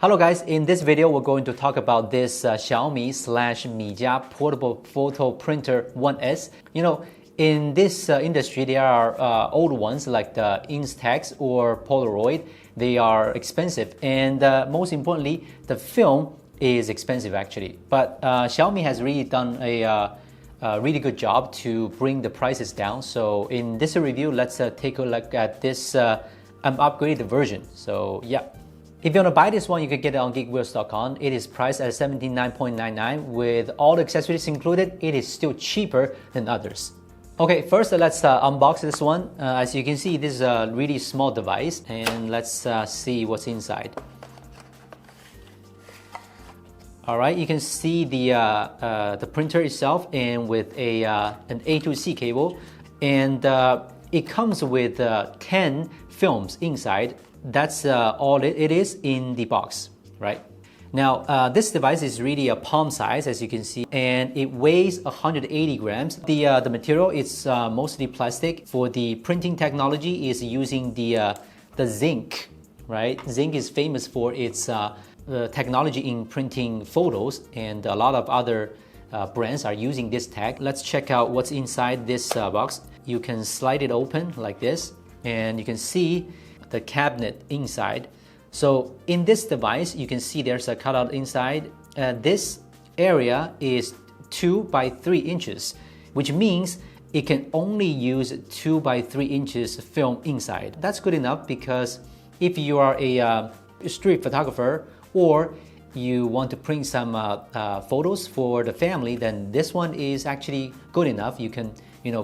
Hello guys, in this video we're going to talk about this Xiaomi/Mijia portable photo printer 1S. You know, in this industry there are old ones like the Instax or Polaroid. They are expensive, and most importantly, the film is expensive actually. But Xiaomi has really done a really good job to bring the prices down. So in this review, let's take a look at this upgraded version. So yeah. If you want to buy this one, you can get it on geekwheels.com. It is priced at $79.99 with all the accessories included. It is still cheaper than others. Okay, first let's unbox this one. As you can see, this is a really small device, and let's see what's inside. All right, you can see the printer itself, and with an A to C cable, and it comes with 10 films inside. That's all it is in the box, right? Now, this device is really a palm size, as you can see, and it weighs 180 grams. The material is mostly plastic. For the printing technology, is using the zinc, right? Zinc is famous for its technology in printing photos, and a lot of other brands are using this tech. Let's check out what's inside this box. You can slide it open like this, and you can see the cabinet inside. So in this device, you can see there's a cutout inside. This area is 2 by 3 inches, which means it can only use 2 by 3 inches film inside. That's good enough, because if you are a street photographer or you want to print some photos for the family, then this one is actually good enough. You can,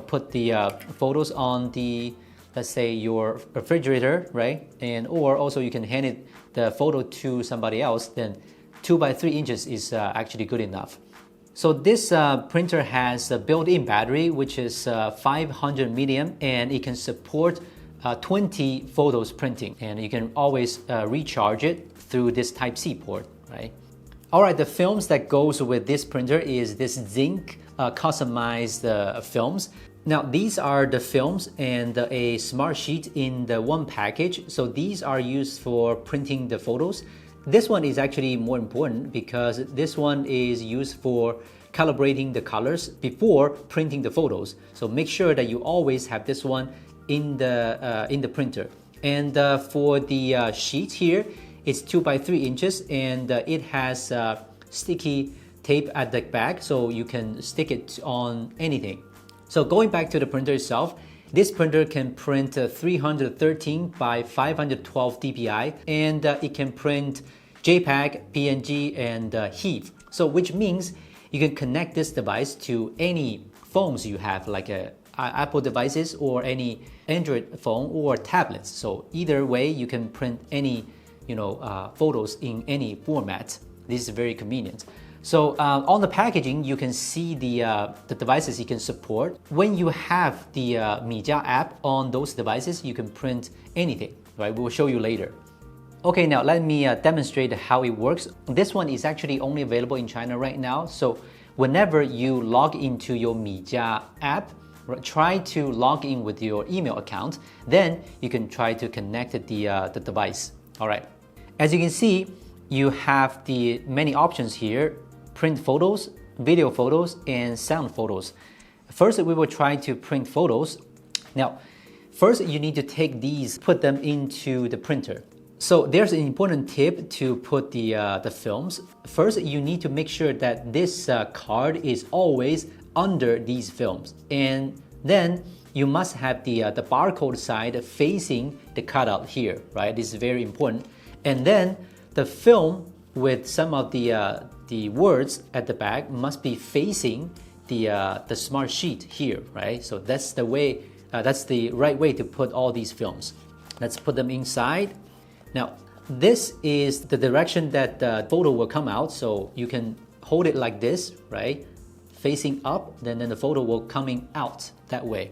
put the photos on the, let's say, your refrigerator, right? And or also you can hand the photo to somebody else. Then 2 by 3 inches is actually good enough. So this printer has a built-in battery, which is 500 milliamp, and it can support 20 photos printing, and you can always recharge it through this Type-C port, right? All right, the films that goes with this printer is this zinc customized films. Now, these are the films and a smart sheet in the one package. So these are used for printing the photos. This one is actually more important because this one is used for calibrating the colors before printing the photos. So make sure that you always have this one in the printer. And for the sheet here, it's 2 by 3 inches, and it has sticky tape at the back, so you can stick it on anything. So going back to the printer itself, this printer can print 313 by 512 dpi, and it can print JPEG, PNG, and HEIF. So which means you can connect this device to any phones you have, like Apple devices or any Android phone or tablets. So either way, you can print any photos in any format. This is very convenient. So on the packaging, you can see the devices you can support. When you have the Mijia app on those devices, you can print anything, right? We'll show you later. Okay, now let me demonstrate how it works. This one is actually only available in China right now. So whenever you log into your Mijia app, try to log in with your email account. Then you can try to connect the device. All right. As you can see, you have the many options here: print photos, video photos, and sound photos. First, we will try to print photos. Now, first you need to take these, put them into the printer. So there's an important tip to put the films. First, you need to make sure that this card is always under these films. And then you must have the barcode side facing the cutout here, right? This is very important. And then the film with some of the words at the back must be facing the smart sheet here, right? So that's the way, that's the right way to put all these films. Let's put them inside. Now, this is the direction that the photo will come out. So you can hold it like this, right? Facing up, then the photo will coming out that way.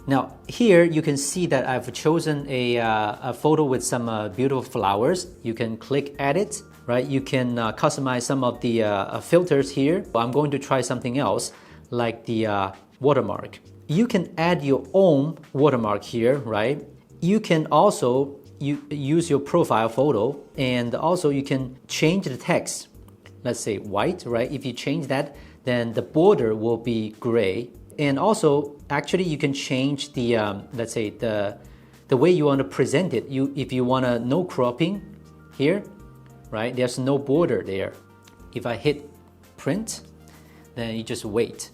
Now here you can see that I've chosen a photo with some beautiful flowers. You can click edit, right? You can customize some of the filters here. I'm going to try something else, like the watermark. You can add your own watermark here, right? You can also you use your profile photo, and also you can change the text. Let's say white, right? If you change that, then the border will be gray. And also, actually, you can change the, let's say, the way you want to present it. If you want to no cropping here, right? There's no border there. If I hit print, then you just wait.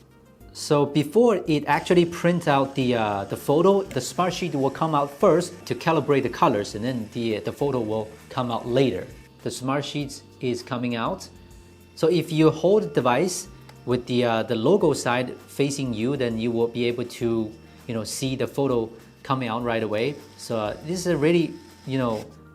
So before it actually prints out the photo, the Smartsheet will come out first to calibrate the colors, and then the photo will come out later. The Smartsheet is coming out. So if you hold the device with the logo side facing you, then you will be able to see the photo coming out right away. So this is a really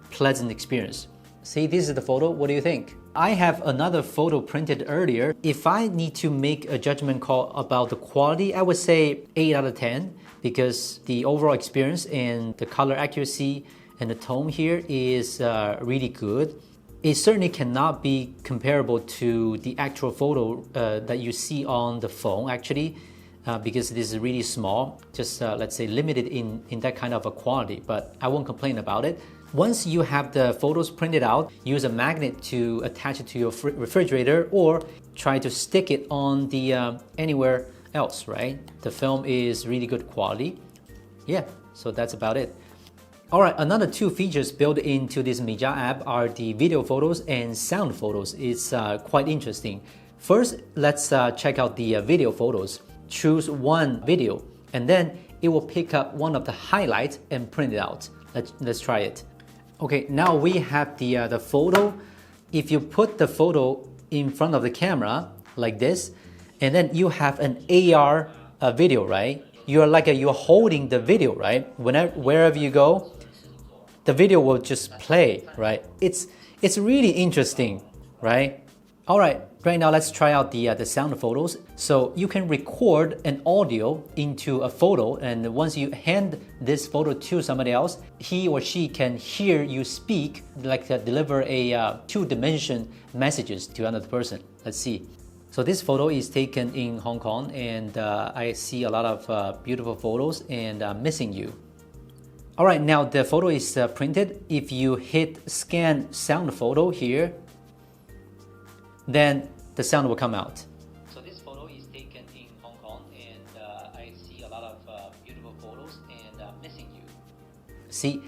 pleasant experience. See, this is the photo. What do you think? I have another photo printed earlier. If I need to make a judgment call about the quality, I would say 8 out of 10, because the overall experience and the color accuracy and the tone here is really good. It certainly cannot be comparable to the actual photo that you see on the phone, actually, because this is really small, just let's say limited in that kind of a quality, but I won't complain about it. Once you have the photos printed out, use a magnet to attach it to your refrigerator, or try to stick it on the anywhere else, right? The film is really good quality. Yeah, so that's about it. All right, another 2 features built into this Mijia app are the video photos and sound photos. It's quite interesting. First, let's check out the video photos. Choose one video, and then it will pick up one of the highlights and print it out. Let's try it. Okay, now we have the photo. If you put the photo in front of the camera like this, and then you have an AR video, right? You're holding the video, right? Wherever you go, the video will just play, right? It's really interesting, right? All right, right now let's try out the sound photos. So you can record an audio into a photo, and once you hand this photo to somebody else, he or she can hear you speak, like deliver a 2-dimension messages to another person. Let's see. So this photo is taken in Hong Kong, and I see a lot of beautiful photos, and I'm missing you. All right, now the photo is printed. If you hit scan sound photo here, then the sound will come out. So this photo is taken in Hong Kong, and I see a lot of beautiful photos, and I'm missing you. See,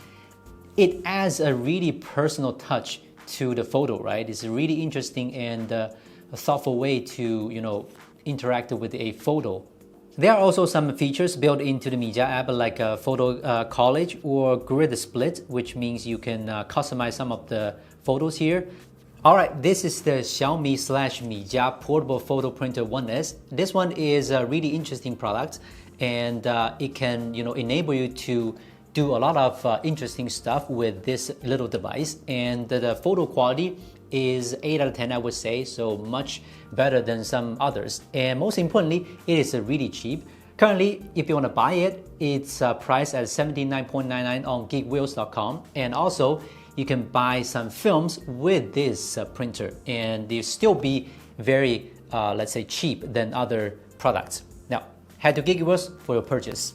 it adds a really personal touch to the photo, right? It's a really interesting and a thoughtful way to interact with a photo. There are also some features built into the Mijia app, like a photo collage or grid split, which means you can customize some of the photos here. All right, this is the Xiaomi /Mijia portable photo printer 1S. This one is a really interesting product, and it can enable you to do a lot of interesting stuff with this little device. And the photo quality is 8 out of 10, I would say, so much better than some others. And most importantly, it is really cheap. Currently, if you want to buy it, it's priced at $79.99 on geekwheels.com. And also, you can buy some films with this printer, and they'll still be very, let's say, cheap than other products. Now, head to Geek Wheels for your purchase.